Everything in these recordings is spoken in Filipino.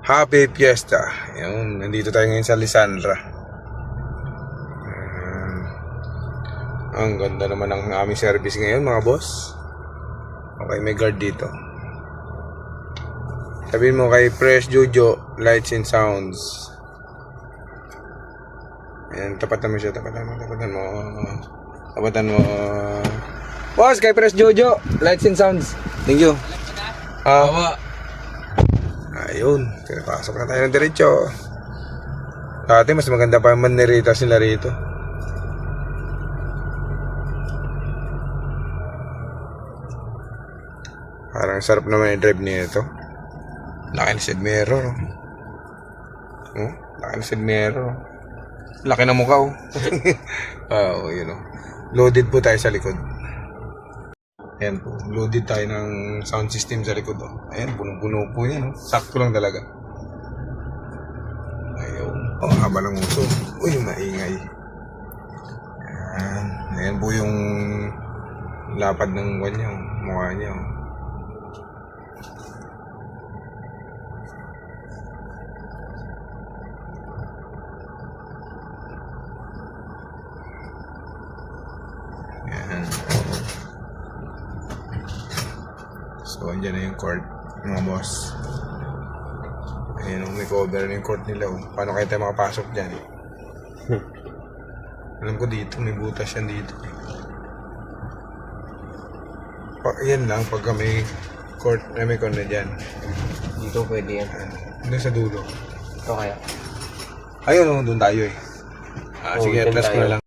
Happy Fiesta. Yun, nandito tayo ngayon sa Lisandra. Ang ganda naman ng aming service ngayon mga boss. Okay, may guard dito. Sabihin mo kay Fresh Jojo, Lights and Sounds. Ayan, tapatan mo siya, tapatan mo. Boss, kay Fresh Jojo, Lights and Sounds. Thank you. Ayun, pinapasok na tayo ng diretso. Dati mas maganda pa yung maneritas nila rito. Parang sarap naman yung drive nito. Laki ng side mirror. Laki ng side mirror. Laki ng mukha. Oh, yun o. Loaded po tayo sa likod. Ayan po, loaded tayo ng sound system sa likod. Ayan, punong-puno po yan. Sakto lang talaga. Ayun. Haba ng uso. Uy, maingay. Ayan. Ayan po yung lapad ng mukha niya. Ayan. So, andyan na yung court, mga boss. Ayan, may cover na yung court nila. Paano kayo tayo makapasok dyan? Alam ko dito, may butas yan dito. Yan lang, pagka may court, may court na dyan. Dito pwede yan. Doon sa dulo. Ito kaya? Ayun, doon tayo eh. Sige, plus ko na lang.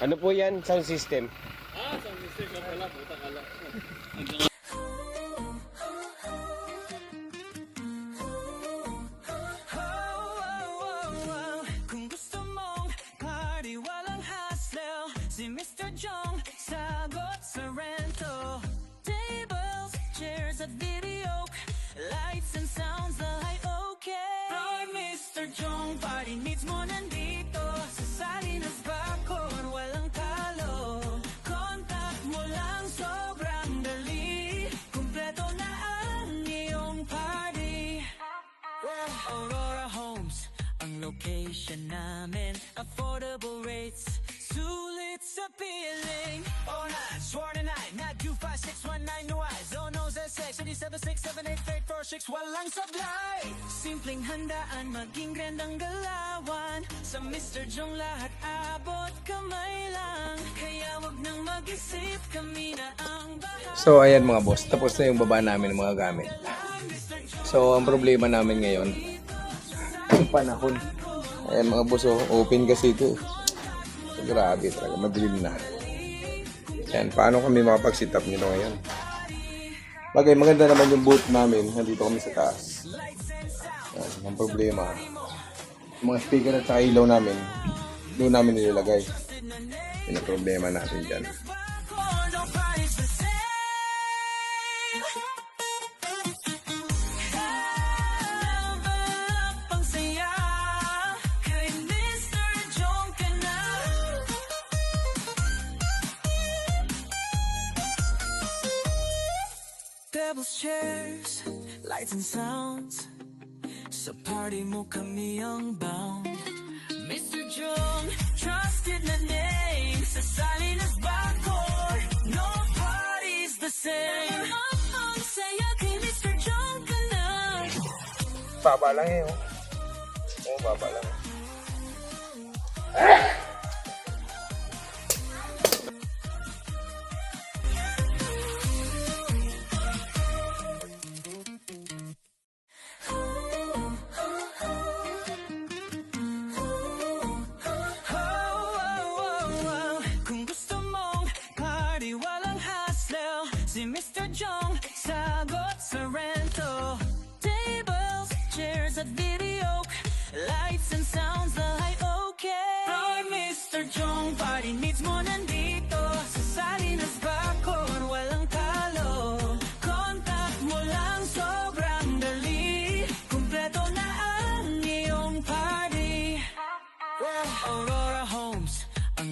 Ano po yan? Sound system? Sound system ka pala, putang ala. Kung gusto mong party walang hassle, si Mr. Jong sagot sa rento. Tables, chairs at video, lights and sounds lahat okay. Floor Mr. Jong, party needs mo nandito. Sasali na bakon, walang talo. Contact mo lang, sobrang dali. Kumpleto na ang iyong party. Aurora Homes, ang location namin. Affordable rates, sulit sa piling. 09, sworn tonight, not 25619 Nuay. Zone knows SX, 7677846, walang sablay. Simpleng handaan, maging grandang galawan. Sa Mr. Jong lahat abot kamay lang. Kaya wag nang mag-isip, kami na ang bahala. So, ayan mga boss, tapos na yung baba namin ng mga gamit. So, ang problema namin ngayon, yung panahon. Ayan mga boss, open kasi ito. So, grabe talaga, madilim na. Ayan, paano kami makapag-sit up nito ngayon? Bagay, maganda naman yung booth namin. Nandito kami sa taas. Ayan, ang problema. Yung mga speaker at saka ilaw namin, doon namin nilalagay. Yun ang problema natin dyan. Tables, chairs, lights and sounds. Sa party mo kami ang bound. Mr. Jong, trusted na name. Sa Salinas Bacor, no party's the same. Ang saya kay Mr. Jong ka na. Baba lang eh, oh. Oo, baba lang.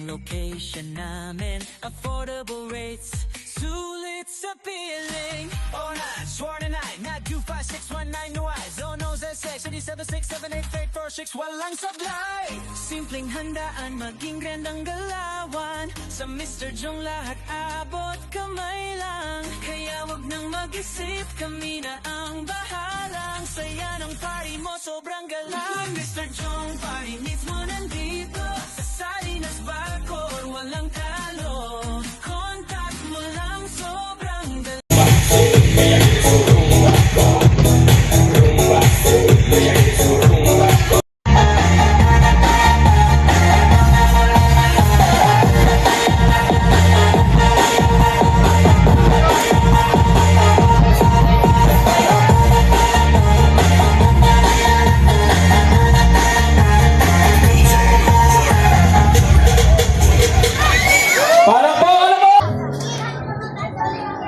location namin, affordable rates, sulit sa piling. 09, sworn to 9, not 25619 no eyes. Zono Z6, 7767846, walang sablay. Simpleng handaan, maging grandang galawan. Sa Mr. Jong lahat abot kamay lang. Kaya wag nang mag-isip, kami na ang bahalang. Saya ng party mo, sobrang galang. Mr. Jong, party needs mo nandito. Sa Salinas, Bacoor, walang talo. Contact mo lang, sobrang galang.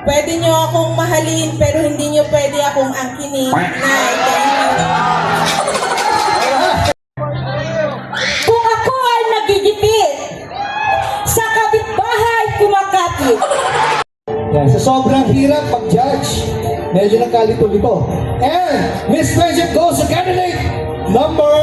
Pwede nyo akong mahalin, pero hindi nyo pwede akong angkinin. Kung ako ay nagigipit, sa kapitbahay kumakapit. Yan, sa sobrang hirap mag-judge, medyo nagkalito-lito. And Miss Friendship goes to candidate number